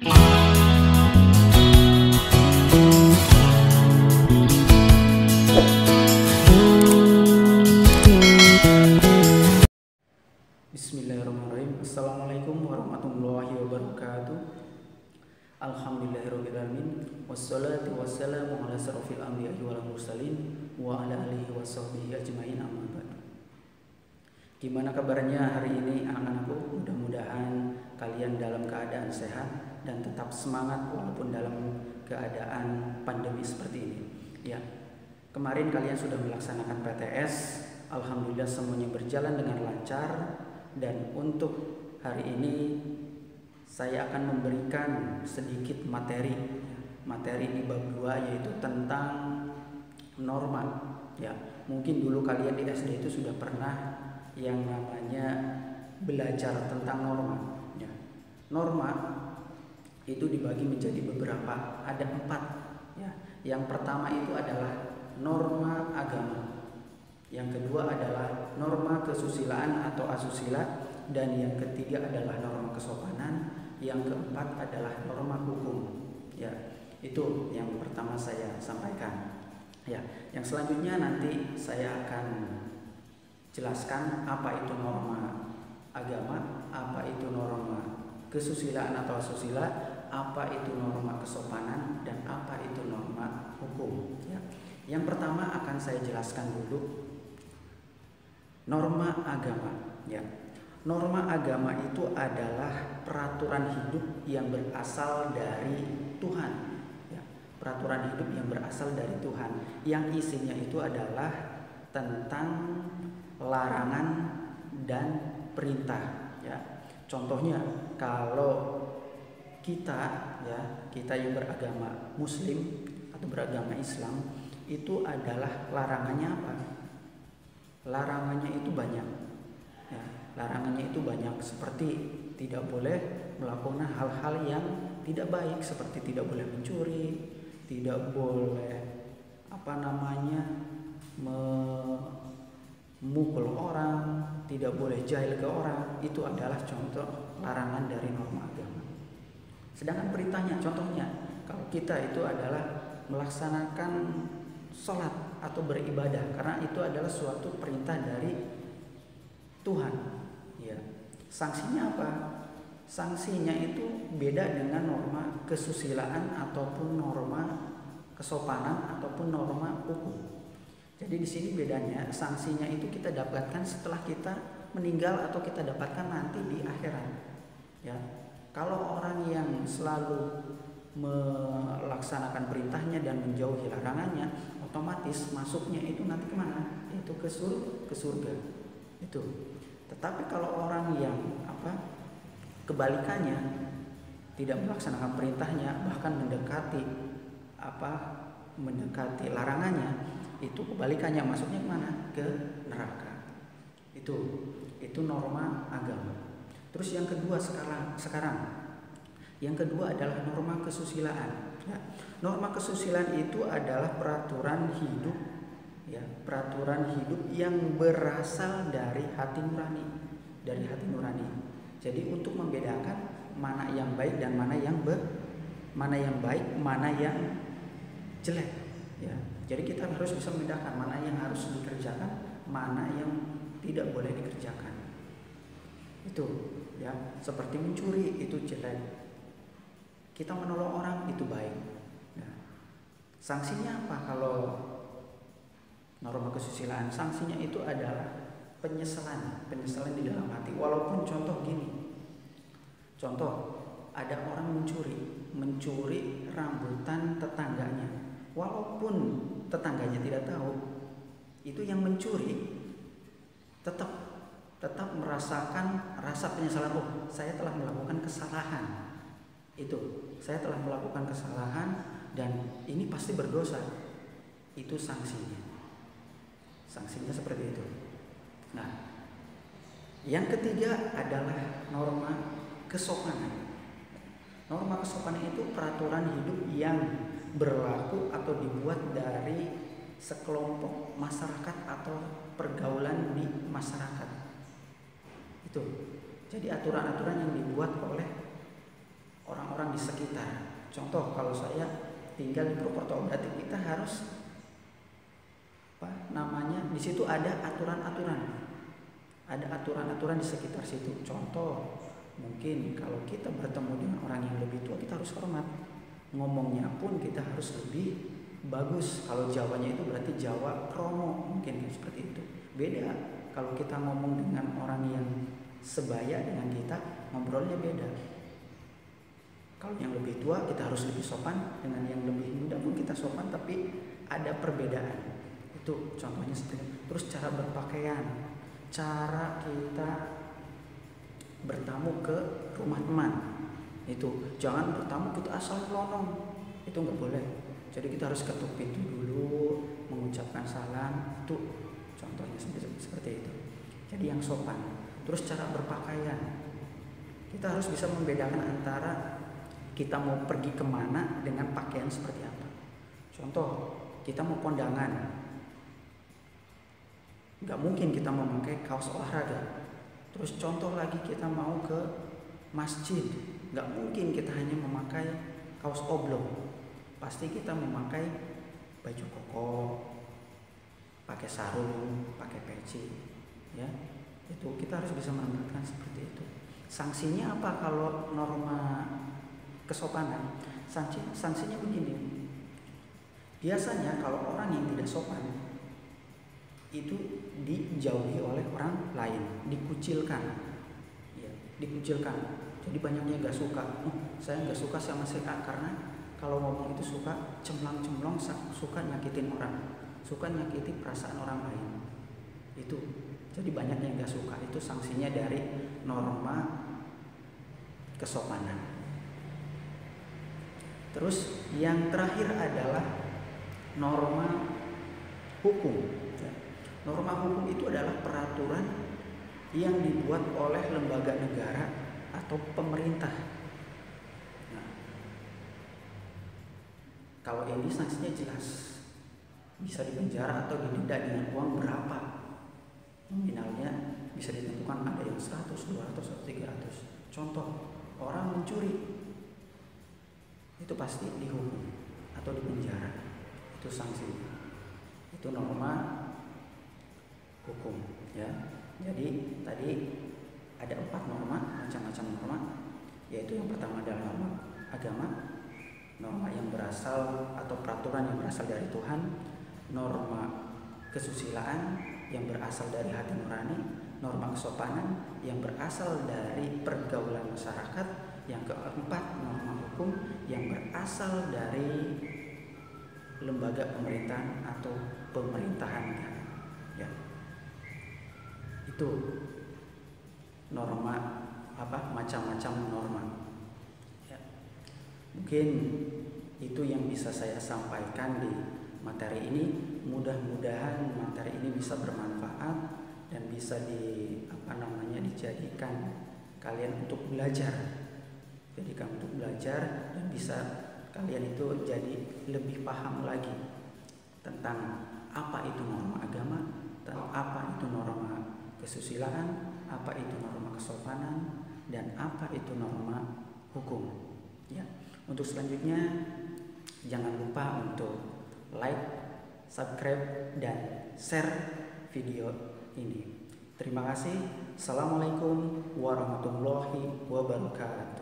Bismillahirrahmanirrahim. Assalamualaikum warahmatullahi wabarakatuh. Alhamdulillahirrahmanirrahim. Wassalatu wassalamu ala asrofil anbiya'i wal mursalin wa ala alihi wa sahbihi ajmain, amma ba'du. Gimana kabarnya hari ini anak-anakku? Mudah-mudahan kalian dalam keadaan sehat dan tetap semangat walaupun dalam keadaan pandemi seperti ini. Ya, kemarin kalian sudah melaksanakan PTS. Alhamdulillah semuanya berjalan dengan lancar. Dan untuk hari ini saya akan memberikan sedikit materi di bab 2, yaitu tentang norma. Ya, mungkin dulu kalian di SD itu sudah pernah yang namanya belajar tentang norma. Ya, norma itu dibagi menjadi beberapa, ada 4. Ya, yang pertama itu adalah norma agama. Yang kedua adalah norma kesusilaan atau asusila, dan yang ketiga adalah norma kesopanan, yang keempat adalah norma hukum. Ya, itu yang pertama saya sampaikan. Ya, yang selanjutnya nanti saya akan jelaskan apa itu norma agama, apa itu norma kesusilaan atau asusila, apa itu norma kesopanan, dan apa itu norma hukum. Ya. Yang pertama akan saya jelaskan dulu norma agama. Ya, norma agama itu adalah peraturan hidup yang berasal dari Tuhan. Ya, peraturan hidup yang berasal dari Tuhan, yang isinya itu adalah tentang larangan dan perintah. Ya, contohnya kalau kita yang beragama Muslim atau beragama Islam, itu adalah larangannya apa? Larangannya itu banyak. Ya, larangannya itu banyak, seperti tidak boleh melakukan hal-hal yang tidak baik, seperti tidak boleh mencuri, tidak boleh memukul orang, tidak boleh jahil ke orang. Itu adalah contoh larangan dari norma agama. Sedangkan perintahnya, contohnya kalau kita itu adalah melaksanakan sholat atau beribadah, karena itu adalah suatu perintah dari Tuhan. Ya, sanksinya apa? Sanksinya itu beda dengan norma kesusilaan ataupun norma kesopanan ataupun norma hukum. Jadi di sini bedanya, sanksinya itu kita dapatkan setelah kita meninggal atau kita dapatkan nanti di akhirat. Ya, kalau orang yang selalu melaksanakan perintahnya dan menjauhi larangannya, otomatis masuknya itu nanti kemana? Itu ke surga. Itu. Tetapi kalau orang yang kebalikannya, tidak melaksanakan perintahnya, bahkan mendekati larangannya, itu kebalikannya, masuknya kemana? Ke neraka. Itu norma agama. Terus yang kedua sekarang yang kedua adalah norma kesusilaan. Ya, norma kesusilaan itu adalah peraturan hidup, ya, peraturan hidup yang berasal dari hati nurani, Jadi untuk membedakan mana yang baik dan mana yang baik, mana yang jelek. Ya, jadi kita harus bisa membedakan mana yang harus dikerjakan, mana yang tidak boleh dikerjakan. Itu, ya, seperti mencuri itu jelek. Kita menolong orang itu baik. Nah, sanksinya apa kalau norma kesusilaan? Sanksinya itu adalah penyesalan di dalam hati. Walaupun contoh gini, ada orang mencuri rambutan tetangganya. Walaupun tetangganya tidak tahu, itu yang mencuri tetap merasakan rasa penyesalan. Oh, saya telah melakukan kesalahan. Saya telah melakukan kesalahan dan ini pasti berdosa. Itu sanksinya seperti itu. Nah, yang ketiga adalah norma kesopanan. Norma kesopanan itu peraturan hidup yang berlaku atau dibuat dari sekelompok masyarakat atau pergaulan di masyarakat. Itu. Jadi aturan-aturan yang dibuat oleh orang-orang di sekitar. Contoh, kalau saya tinggal di Purwokerto, berarti kita harus di situ ada aturan-aturan. Ada aturan-aturan di sekitar situ. Contoh, mungkin kalau kita bertemu dengan orang yang lebih tua, kita harus hormat. Ngomongnya pun kita harus lebih bagus. Kalau Jawanya itu berarti Jawa kromo, mungkin seperti itu. Beda kalau kita ngomong dengan orang yang sebaya dengan kita, ngobrolnya beda. Kalau yang lebih tua kita harus lebih sopan, dengan yang lebih muda pun kita sopan, tapi ada perbedaan. Itu contohnya seperti itu. Terus cara berpakaian, cara kita bertamu ke rumah teman, itu jangan bertamu kita asal melonong, itu nggak boleh. Jadi kita harus ketuk pintu dulu, mengucapkan salam, itu contohnya seperti itu. Jadi yang sopan. Terus cara berpakaian, kita harus bisa membedakan antara kita mau pergi kemana dengan pakaian seperti apa. Contoh, kita mau kondangan, nggak mungkin kita memakai kaos olahraga. Terus contoh lagi, kita mau ke masjid, nggak mungkin kita hanya memakai kaos oblong. Pasti kita memakai baju koko, pakai sarung, pakai peci, ya. Itu kita harus bisa menempatkan seperti itu. Sanksinya apa kalau norma kesopanan? Sanksinya begini. Biasanya kalau orang yang tidak sopan itu dijauhi oleh orang lain, dikucilkan, ya, dikucilkan. Jadi banyaknya nggak suka. Saya nggak suka sama si A karena kalau ngomong itu suka cemlang-cemlong, suka nyakitin orang, suka nyakiti perasaan orang lain. Itu jadi banyaknya yang nggak suka. Itu sanksinya dari norma kesopanan. Terus yang terakhir adalah norma hukum. Norma hukum itu adalah peraturan yang dibuat oleh lembaga negara atau pemerintah. Nah, kalau ini sanksinya jelas, bisa dipenjara atau didenda dengan uang berapa. Nominalnya bisa ditentukan, ada yang 100, 200, atau 300. Contoh, orang mencuri, itu pasti dihukum atau dipenjara. Itu sanksinya. Itu norma hukum, ya. Jadi tadi ada 4 norma, macam-macam norma, yaitu yang pertama adalah norma agama, norma yang berasal atau peraturan yang berasal dari Tuhan, norma kesusilaan yang berasal dari hati nurani, norma kesopanan yang berasal dari pergaulan masyarakat, yang keempat norma hukum yang berasal dari lembaga pemerintahan atau pemerintahan negara, ya. Itu norma macam-macam norma, ya. Mungkin itu yang bisa saya sampaikan di materi ini. Mudah-mudahan materi ini bisa bermanfaat dan bisa dijadikan kalian untuk belajar. Jadikan untuk belajar dan bisa kalian itu jadi lebih paham lagi tentang apa itu norma agama, tentang apa itu norma kesusilaan, apa itu norma kesopanan, dan apa itu norma hukum, ya. Untuk selanjutnya jangan lupa untuk like, subscribe, dan share video ini. Terima kasih. Assalamualaikum warahmatullahi wabarakatuh.